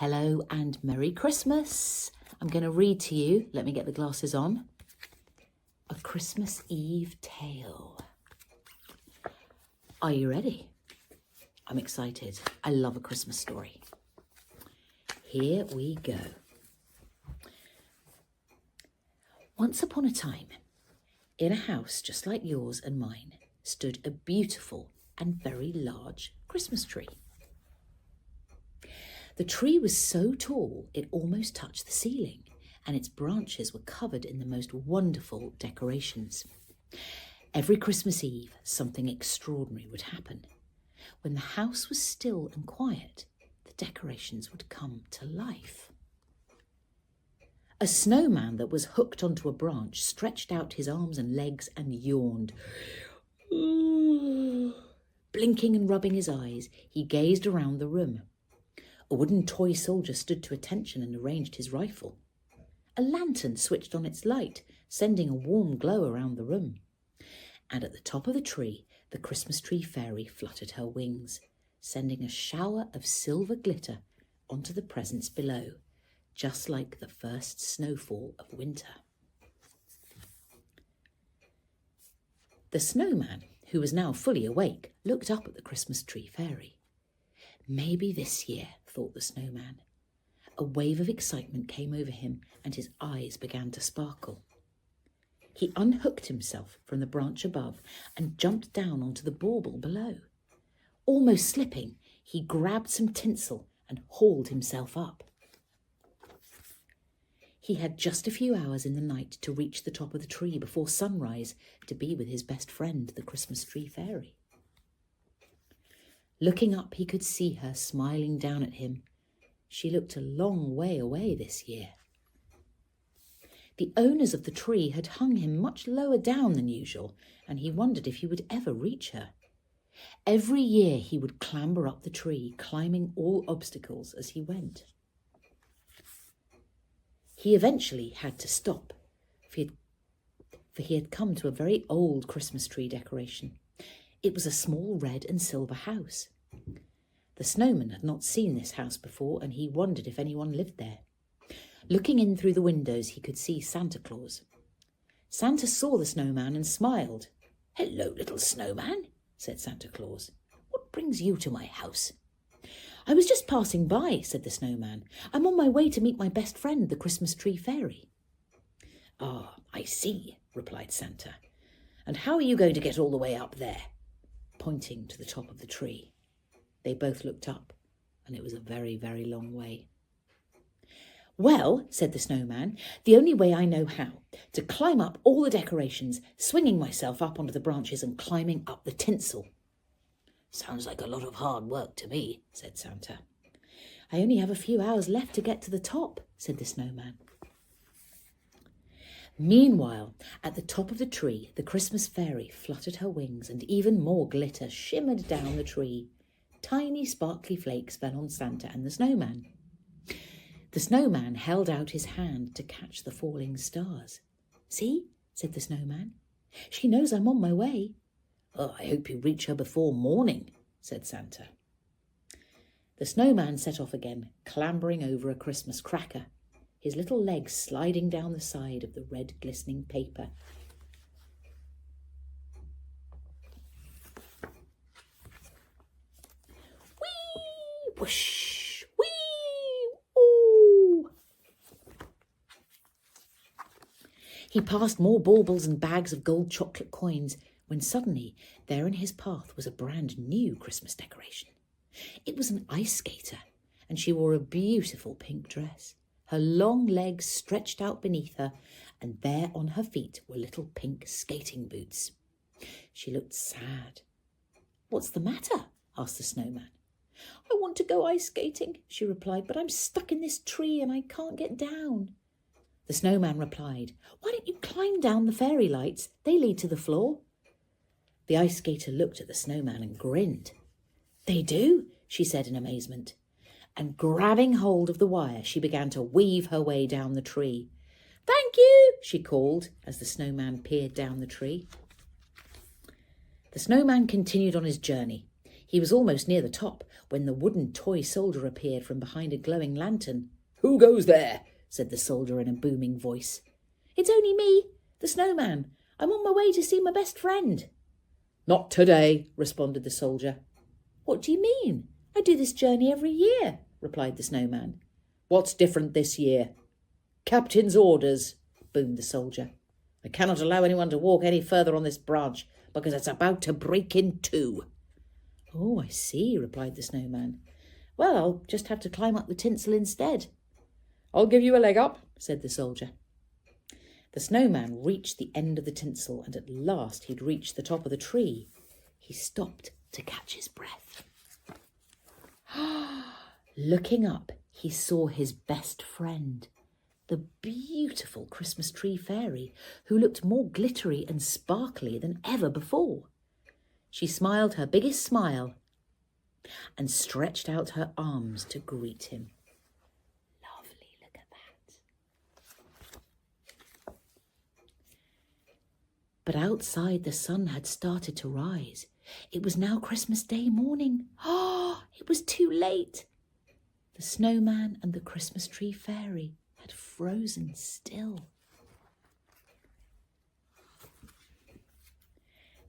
Hello and Merry Christmas. I'm going to read to you, let me get the glasses on, A Christmas Eve Tale. Are you ready? I'm excited. I love a Christmas story. Here we go. Once upon a time, in a house just like yours and mine, stood a beautiful and very large Christmas tree. The tree was so tall it almost touched the ceiling, and its branches were covered in the most wonderful decorations. Every Christmas Eve, something extraordinary would happen. When the house was still and quiet, the decorations would come to life. A snowman that was hooked onto a branch stretched out his arms and legs and yawned. Blinking and rubbing his eyes, he gazed around the room. A wooden toy soldier stood to attention and arranged his rifle. A lantern switched on its light, sending a warm glow around the room. And at the top of the tree, the Christmas tree fairy fluttered her wings, sending a shower of silver glitter onto the presents below, just like the first snowfall of winter. The snowman, who was now fully awake, looked up at the Christmas tree fairy. Maybe this year, thought the snowman. A wave of excitement came over him and his eyes began to sparkle. He unhooked himself from the branch above and jumped down onto the bauble below. Almost slipping, he grabbed some tinsel and hauled himself up. He had just a few hours in the night to reach the top of the tree before sunrise to be with his best friend, the Christmas tree fairy. Looking up, he could see her smiling down at him. She looked a long way away this year. The owners of the tree had hung him much lower down than usual, and he wondered if he would ever reach her. Every year he would clamber up the tree, climbing all obstacles as he went. He eventually had to stop, for he had come to a very old Christmas tree decoration. It was a small red and silver house. The snowman had not seen this house before, and he wondered if anyone lived there. Looking in through the windows, he could see Santa Claus. Santa saw the snowman and smiled. "Hello, little snowman," said Santa Claus. "What brings you to my house?" "I was just passing by," said the snowman. "I'm on my way to meet my best friend, the Christmas tree fairy." "Ah, I see," replied Santa. "And how are you going to get all the way up there?" Pointing to the top of the tree. They both looked up, and it was a very, very long way. "Well," said the snowman, "the only way I know how, to climb up all the decorations, swinging myself up onto the branches and climbing up the tinsel." "Sounds like a lot of hard work to me," said Santa. "I only have a few hours left to get to the top," said the snowman. Meanwhile, at the top of the tree, the Christmas fairy fluttered her wings and even more glitter shimmered down the tree. Tiny sparkly flakes fell on Santa and the snowman. The snowman held out his hand to catch the falling stars. "See," said the snowman. "She knows I'm on my way." "Oh, I hope you reach her before morning," said Santa. The snowman set off again, clambering over a Christmas cracker, his little legs sliding down the side of the red glistening paper. Whee! Whoosh! Whee! Ooh! He passed more baubles and bags of gold chocolate coins when suddenly there in his path was a brand new Christmas decoration. It was an ice skater, and she wore a beautiful pink dress. Her long legs stretched out beneath her, and there on her feet were little pink skating boots. She looked sad. "What's the matter?" asked the snowman. "I want to go ice skating," she replied, "but I'm stuck in this tree and I can't get down." The snowman replied, "Why don't you climb down the fairy lights? They lead to the floor." The ice skater looked at the snowman and grinned. "They do?" she said in amazement. And grabbing hold of the wire, she began to weave her way down the tree. "Thank you," she called as the snowman peered down the tree. The snowman continued on his journey. He was almost near the top when the wooden toy soldier appeared from behind a glowing lantern. "Who goes there?" said the soldier in a booming voice. "It's only me, the snowman. I'm on my way to see my best friend." "Not today," responded the soldier. "What do you mean? I do this journey every year," replied the snowman. "What's different this year?" "Captain's orders," boomed the soldier. "I cannot allow anyone to walk any further on this branch because it's about to break in two." "Oh, I see," replied the snowman. "Well, I'll just have to climb up the tinsel instead." "I'll give you a leg up," said the soldier. The snowman reached the end of the tinsel, and at last he'd reached the top of the tree. He stopped to catch his breath. Looking up, he saw his best friend, the beautiful Christmas tree fairy, who looked more glittery and sparkly than ever before. She smiled her biggest smile and stretched out her arms to greet him. Lovely, look at that. But outside the sun had started to rise. It was now Christmas Day morning. It was too late. The snowman and the Christmas tree fairy had frozen still.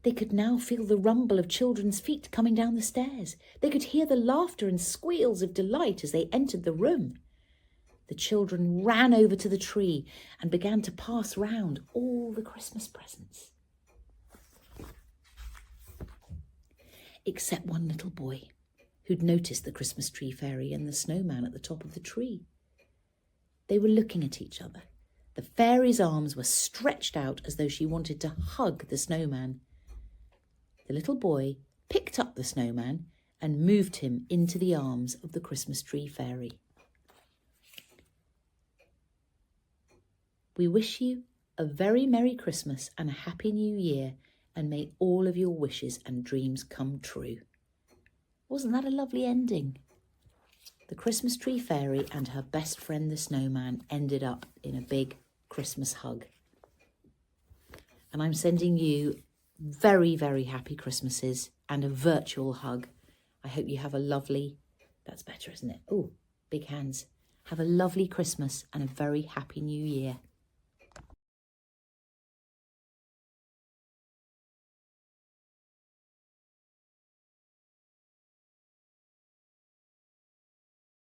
They could now feel the rumble of children's feet coming down the stairs. They could hear the laughter and squeals of delight as they entered the room. The children ran over to the tree and began to pass round all the Christmas presents. Except one little boy, who'd noticed the Christmas tree fairy and the snowman at the top of the tree. They were looking at each other. The fairy's arms were stretched out as though she wanted to hug the snowman. The little boy picked up the snowman and moved him into the arms of the Christmas tree fairy. We wish you a very Merry Christmas and a Happy New Year, and may all of your wishes and dreams come true. Wasn't that a lovely ending? The Christmas tree fairy and her best friend the snowman ended up in a big Christmas hug. And I'm sending you very, very happy Christmases and a virtual hug. I hope you have a lovely, that's better, isn't it? Oh, big hands. Have a lovely Christmas and a very happy New Year.